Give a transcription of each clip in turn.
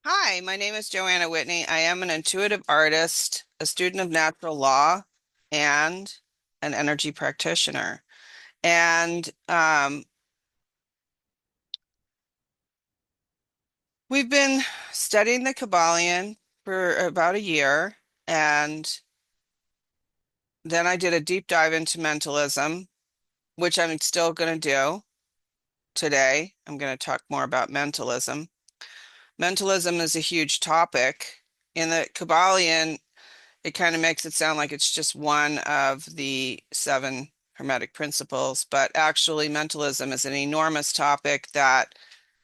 Hi, my name is Joanna Whitney. I am an intuitive artist, a student of natural law, and an energy practitioner. And we've been studying the Kybalion for about a year. And then I did a deep dive into mentalism, which I'm still going to do today. I'm going to talk more about mentalism. Mentalism is a huge topic. In the Kybalion, it kind of makes it sound like it's just one of the seven hermetic principles, but actually, mentalism is an enormous topic that,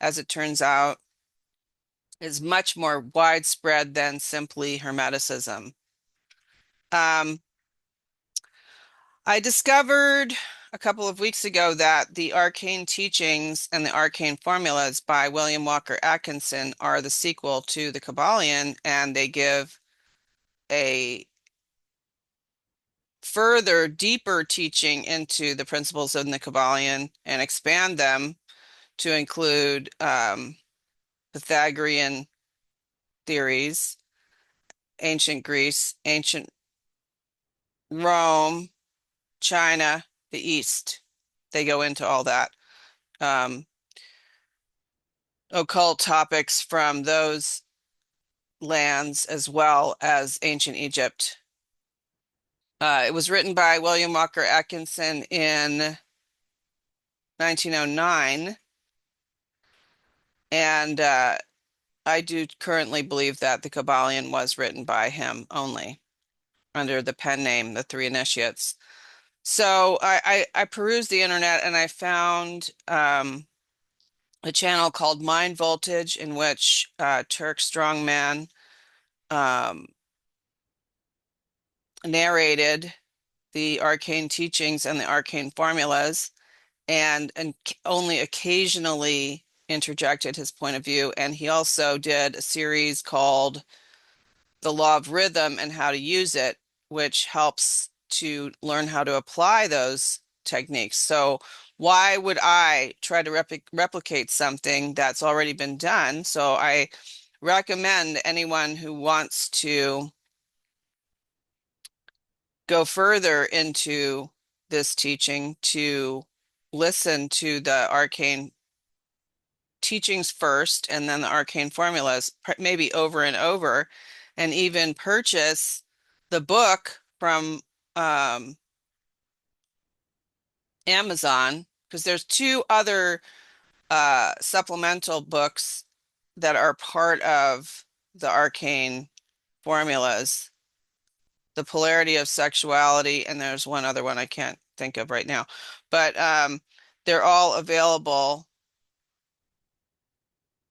as it turns out, is much more widespread than simply hermeticism. Um, I discovered a couple of weeks ago that the arcane teachings and the arcane formulas by William Walker Atkinson are the sequel to the Kybalion, and they give a further, deeper teaching into the principles of the Kybalion and expand them to include Pythagorean theories, ancient Greece, ancient Rome, China, the East. They go into all that. Um, Occult topics from those lands as well as ancient Egypt. It was written by William Walker Atkinson in 1909, and I do currently believe that the Kybalion was written by him only under the pen name, the Three Initiates. So I perused the internet and I found a channel called Mind Voltage in which Turk Strongman um, narrated the arcane teachings and the arcane formulas and only occasionally interjected his point of view. And he also did a series called The Law of Rhythm and How to Use It, which helps to learn how to apply those techniques. So why would I try to replicate something that's already been done? So I recommend anyone who wants to go further into this teaching to listen to the arcane teachings first and then the arcane formulas, maybe over and over, and even purchase the book from um, Amazon, because there's two other supplemental books that are part of the arcane formulas, the polarity of sexuality, and there's one other one I can't think of right now. But they're all available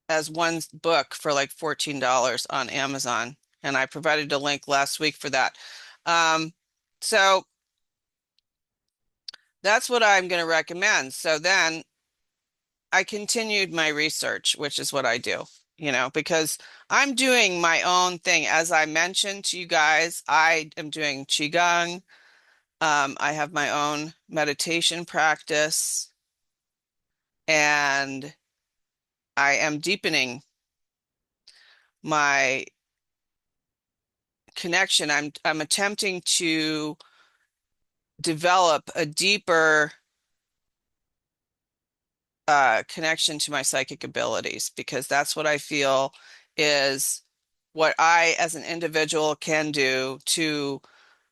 as one book for like $14 on Amazon. And I provided a link last week for that. Um, so that's what I'm going to recommend. So then I continued my research, which is what I do, because I'm doing my own thing. As I mentioned to you guys, I am doing Qigong. I have my own meditation practice, and I am deepening my connection. I'm attempting to develop a deeper connection to my psychic abilities because that's what I feel is what I, as an individual, can do to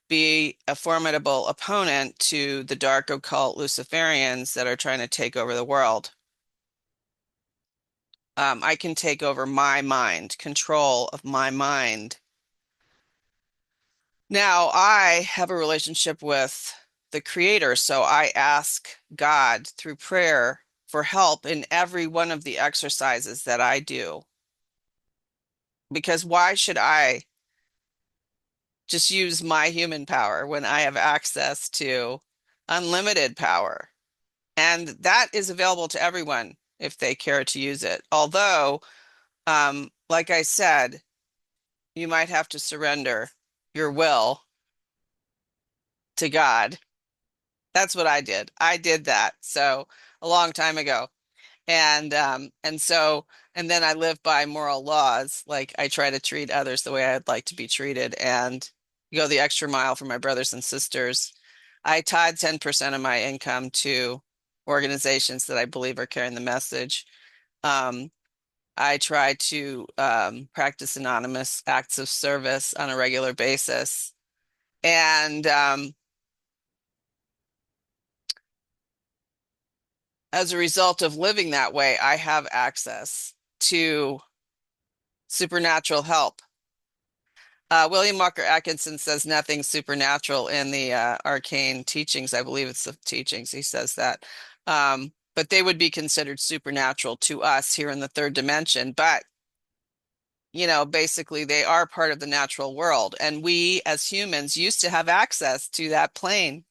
be a formidable opponent to the dark occult Luciferians that are trying to take over the world. I can take over my mind, control of my mind. Now, I have a relationship with the Creator, so I ask God through prayer for help in every one of the exercises that I do. Because why should I just use my human power when I have access to unlimited power? And that is available to everyone if they care to use it. Although, like I said, you might have to surrender your will to God. That's what I did. I did that. So a long time ago. And so, and then I live by moral laws. Like I try to treat others the way I'd like to be treated and go the extra mile for my brothers and sisters. I tithe 10% of my income to organizations that I believe are carrying the message. Um, I try to practice anonymous acts of service on a regular basis. And as a result of living that way, I have access to supernatural help. William Walker Atkinson says nothing supernatural in the arcane teachings. I believe it's the teachings. He says that. But they would be considered supernatural to us here in the third dimension. But, basically they are part of the natural world. And we as humans used to have access to that plane,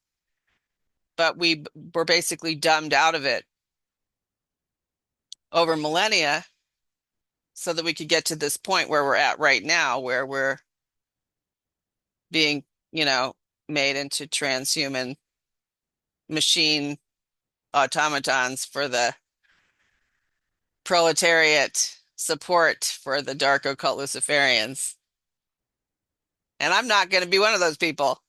but we were basically dumbed out of it over millennia so that we could get to this point where we're at right now, where we're being, made into transhuman machine automatons for the proletariat support for the dark occult Luciferians. And I'm not going to be one of those people.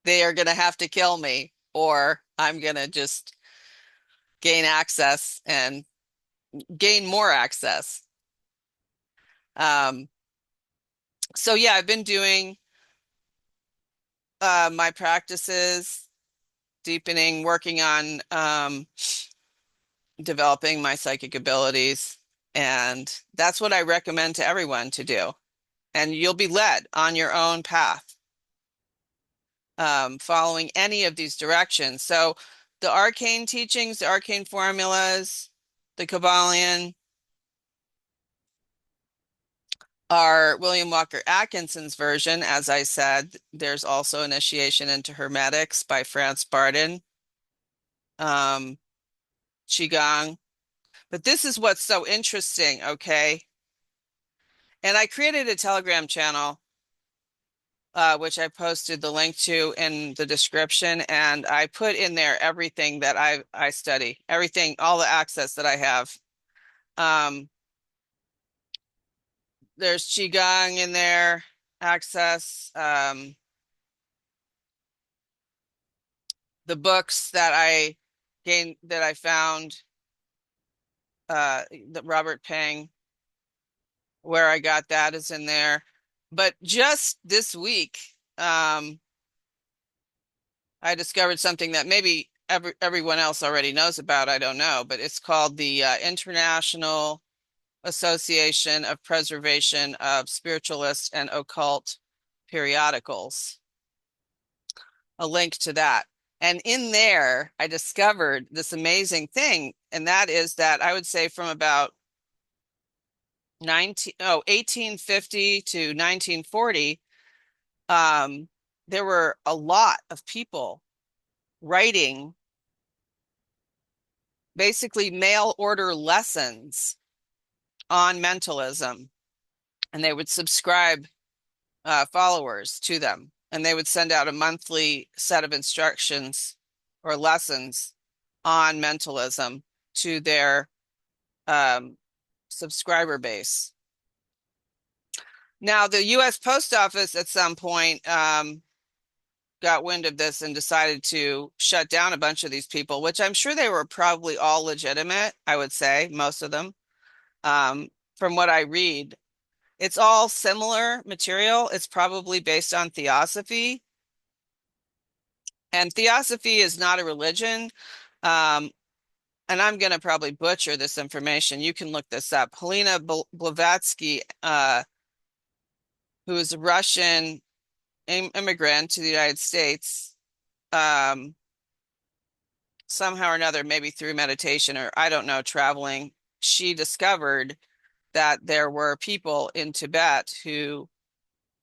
They are going to have to kill me, or I'm going to just gain access and gain more access. Um, so yeah, I've been doing my practices, deepening, working on developing my psychic abilities. And that's what I recommend to everyone to do. And you'll be led on your own path, following any of these directions. So the arcane teachings, the arcane formulas, the Kybalion are William Walker Atkinson's version. As I said, there's also Initiation into Hermetics by France Bardon, Qigong. But this is what's so interesting, okay? And I created a Telegram channel, which I posted the link to in the description, and I put in there everything that I study, everything, all the access that I have. There's Qigong in there, access, the books that I gained, that I found, the Robert Peng, where I got that is in there. But just this week, I discovered something that maybe everyone else already knows about. I don't know, but it's called the International Association of Preservation of Spiritualist and Occult Periodicals. A link to that. And in there, I discovered this amazing thing, and that is that I would say from about 1850 to 1940, there were a lot of people writing basically mail order lessons on mentalism, and they would subscribe followers to them, and they would send out a monthly set of instructions or lessons on mentalism to their subscriber base. Now, the U.S. Post Office at some point got wind of this and decided to shut down a bunch of these people, which I'm sure they were probably all legitimate, I would say, most of them. From what I read, it's all similar material. It's probably based on theosophy. And theosophy is not a religion. And I'm going to probably butcher this information. You can look this up. Helena Blavatsky, who is a Russian immigrant to the United States, somehow or another, maybe through meditation or I don't know, traveling, she discovered that there were people in Tibet who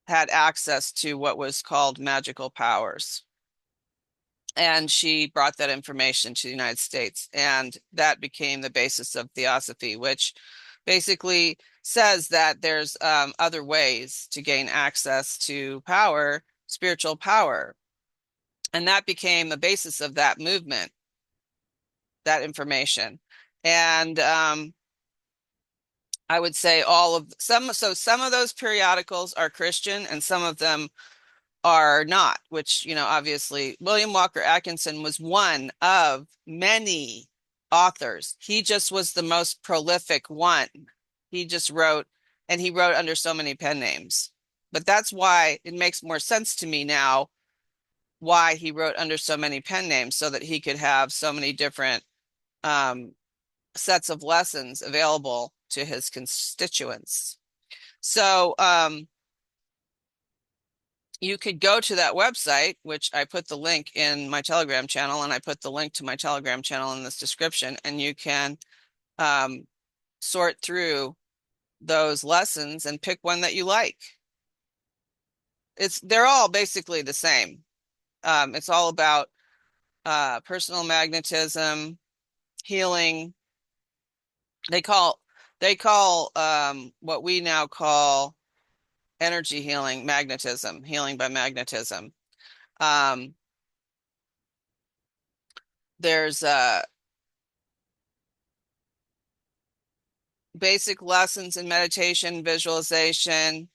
had access to what was called magical powers. And she brought that information to the United States, and that became the basis of theosophy, which basically says that there's other ways to gain access to power, spiritual power. And that became the basis of that movement. that information. And I would say some of those periodicals are Christian and some of them are not, which, obviously William Walker Atkinson was one of many authors. He just was the most prolific one. He just wrote, and he wrote under so many pen names. But that's why it makes more sense to me now why he wrote under so many pen names so that he could have so many different um, sets of lessons available to his constituents. So you could go to that website, which I put the link in my Telegram channel, and I put the link to my Telegram channel in this description, and you can sort through those lessons and pick one that you like. They're all basically the same. It's all about personal magnetism, healing. They call what we now call energy healing magnetism, healing by magnetism. Um, there's basic lessons in meditation, visualization,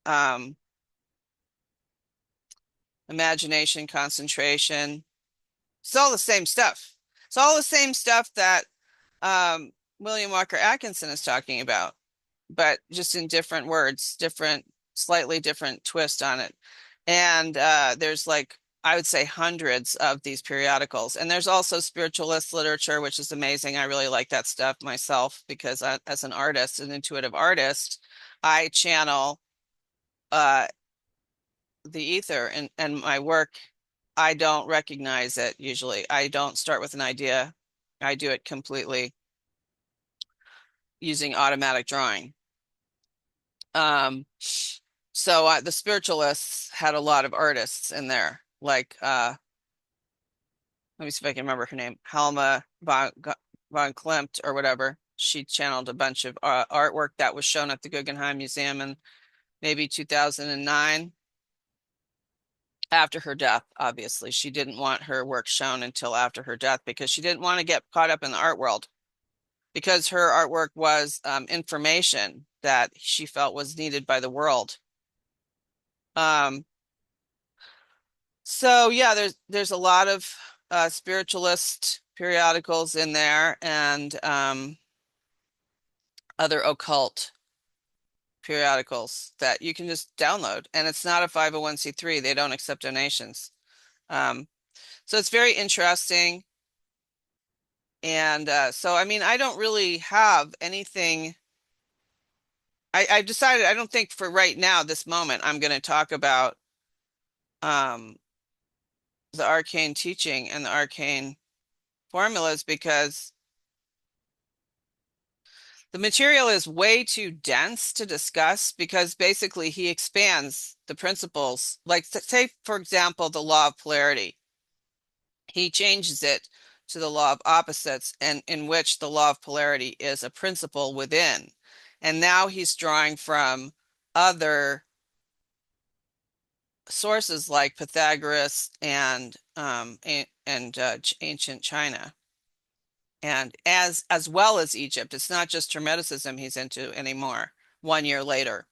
um, imagination, concentration. It's all the same stuff. It's all the same stuff that um, William Walker Atkinson is talking about, but just in different words, slightly different twist on it. And there's I would say hundreds of these periodicals. And there's also spiritualist literature, which is amazing. I really like that stuff myself because as an artist, an intuitive artist, I channel uh, the ether and my work. I don't recognize it usually. I don't start with an idea. I do it completely using automatic drawing. Um, so the spiritualists had a lot of artists in there, let me see if I can remember her name, Halma von Klimt or whatever. She channeled a bunch of artwork that was shown at the Guggenheim Museum in maybe 2009 after her death. Obviously, she didn't want her work shown until after her death because she didn't want to get caught up in the art world because her artwork was information that she felt was needed by the world. Um, So yeah, there's a lot of spiritualist periodicals in there and other occult periodicals that you can just download. And it's not a 501c3. They don't accept donations. Um, so it's very interesting. And so, I mean, I don't really have anything. I've decided I don't think for right now, this moment, I'm going to talk about um, the arcane teaching and the arcane formulas because the material is way too dense to discuss because basically he expands the principles. Like, say, for example, the law of polarity. He changes it to the law of opposites, and in which the law of polarity is a principle within. And now he's drawing from other sources like Pythagoras and ancient China. And as well as Egypt. It's not just Hermeticism he's into anymore, 1 year later.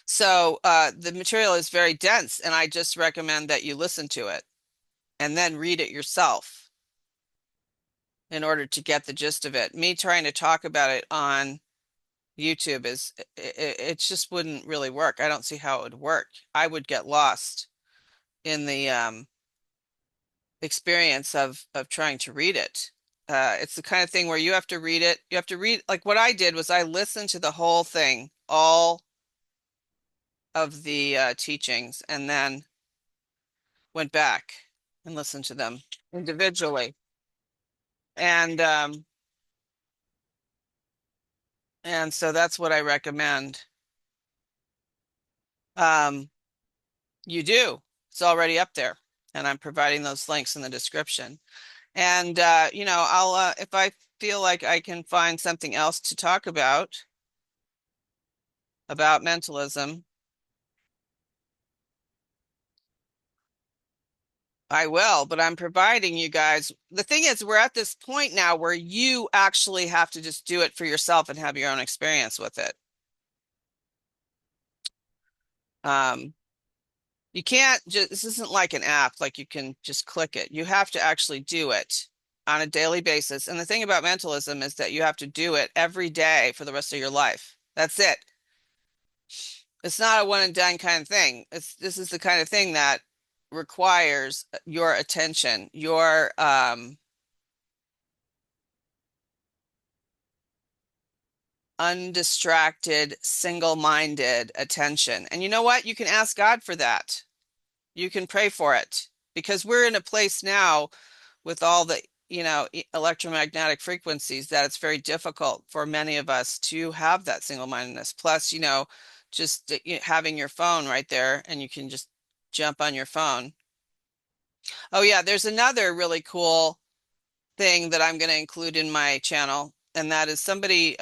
So the material is very dense, and I just recommend that you listen to it and then read it yourself in order to get the gist of it. Me trying to talk about it on YouTube it just wouldn't really work. I don't see how it would work. I would get lost in the experience of trying to read it. It's the kind of thing where you have to read it. You have to read, like what I did was I listened to the whole thing, all of the teachings, and then went back and listened to them individually. And and so that's what I recommend. Um, you do. It's already up there, and I'm providing those links in the description. And I'll if I feel like I can find something else to talk about mentalism, I will, but I'm providing you guys. The thing is, we're at this point now where you actually have to just do it for yourself and have your own experience with it. Um, you can't just, this isn't like an app, like you can just click it. You have to actually do it on a daily basis. And the thing about mentalism is that you have to do it every day for the rest of your life. That's it. It's not a one and done kind of thing. This is the kind of thing that requires your attention, your undistracted, single-minded attention. And you know what? You can ask God for that. You can pray for it because we're in a place now with all the, electromagnetic frequencies that it's very difficult for many of us to have that single-mindedness. Plus, just having your phone right there and you can just jump on your phone. Oh yeah, there's another really cool thing that I'm going to include in my channel, and that is somebody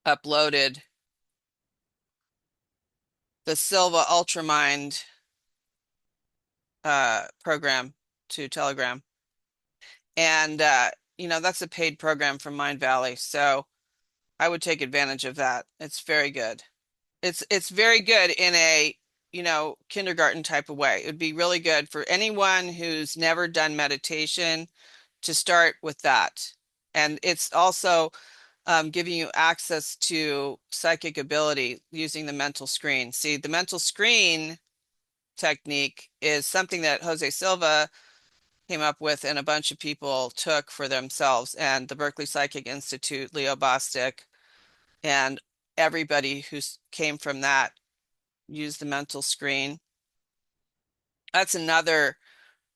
uploaded the Silva Ultramind program to Telegram. And that's a paid program from Mind Valley. So I would take advantage of that. It's very good. It's very good in a, kindergarten type of way. It would be really good for anyone who's never done meditation to start with that. And it's also giving you access to psychic ability using the mental screen. See, the mental screen technique is something that Jose Silva came up with and a bunch of people took for themselves. And the Berkeley Psychic Institute, Leo Bostic, and everybody who came from that used the mental screen. That's another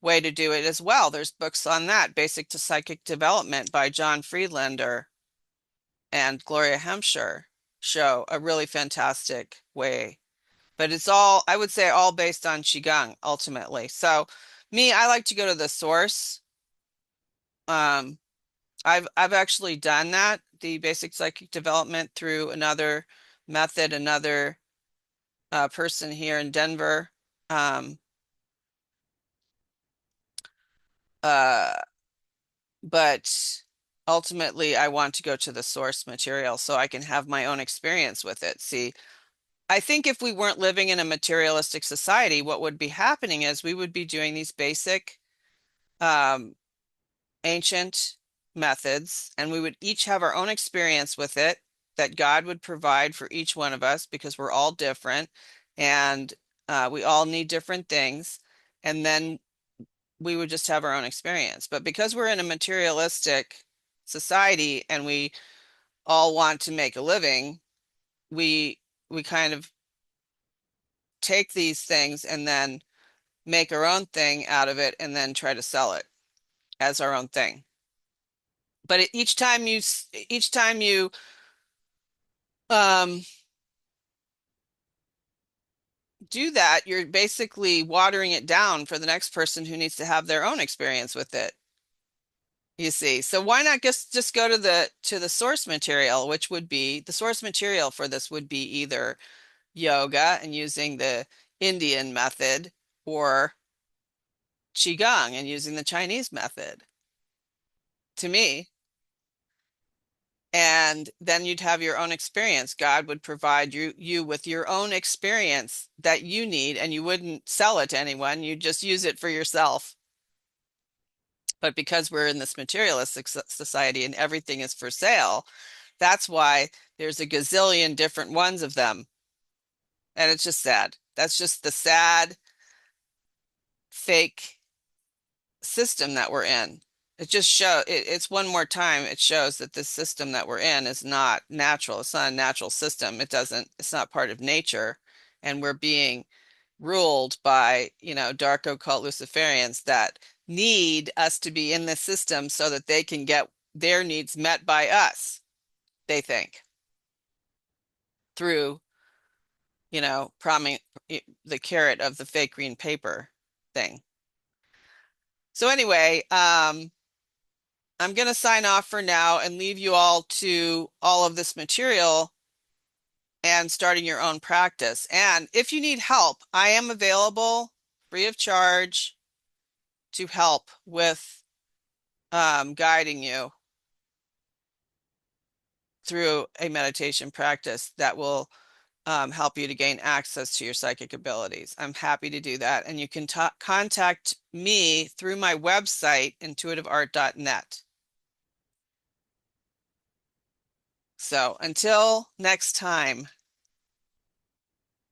way to do it as well. There's books on that, Basic to Psychic Development by John Friedlander and Gloria Hampshire show a really fantastic way. But it's all, I would say, all based on Qigong ultimately. So me, I like to go to the source. Um, I've actually done that, the basic psychic development through another method, another person here in Denver. Um, uh, but ultimately, I want to go to the source material so I can have my own experience with it. See, I think if we weren't living in a materialistic society, what would be happening is we would be doing these basic um, ancient methods, and we would each have our own experience with it that God would provide for each one of us because we're all different and we all need different things. And then we would just have our own experience. But because we're in a materialistic society and we all want to make a living, we we kind of take these things and then make our own thing out of it and then try to sell it as our own thing. But each time you um, do that, you're basically watering it down for the next person who needs to have their own experience with it. You see, so why not just go to the source material, which would be the source material for this would be either yoga and using the Indian method or qigong and using the Chinese method. To me, and then you'd have your own experience. God would provide you with your own experience that you need, and you wouldn't sell it to anyone. You just use it for yourself. But because we're in this materialistic society and everything is for sale, that's why there's a gazillion different ones of them. And it's just sad. That's just the sad, fake system that we're in. It's one more time it shows that this system that we're in is not natural. It's not a natural system. It's not part of nature. And we're being ruled by, dark occult Luciferians that need us to be in this system so that they can get their needs met by us, they think, through, promising the carrot of the fake green paper thing. So anyway, I'm going to sign off for now and leave you all to all of this material and starting your own practice. And if you need help, I am available free of charge to help with guiding you through a meditation practice that will help you to gain access to your psychic abilities. I'm happy to do that. And you can contact me through my website, intuitiveart.net. So until next time.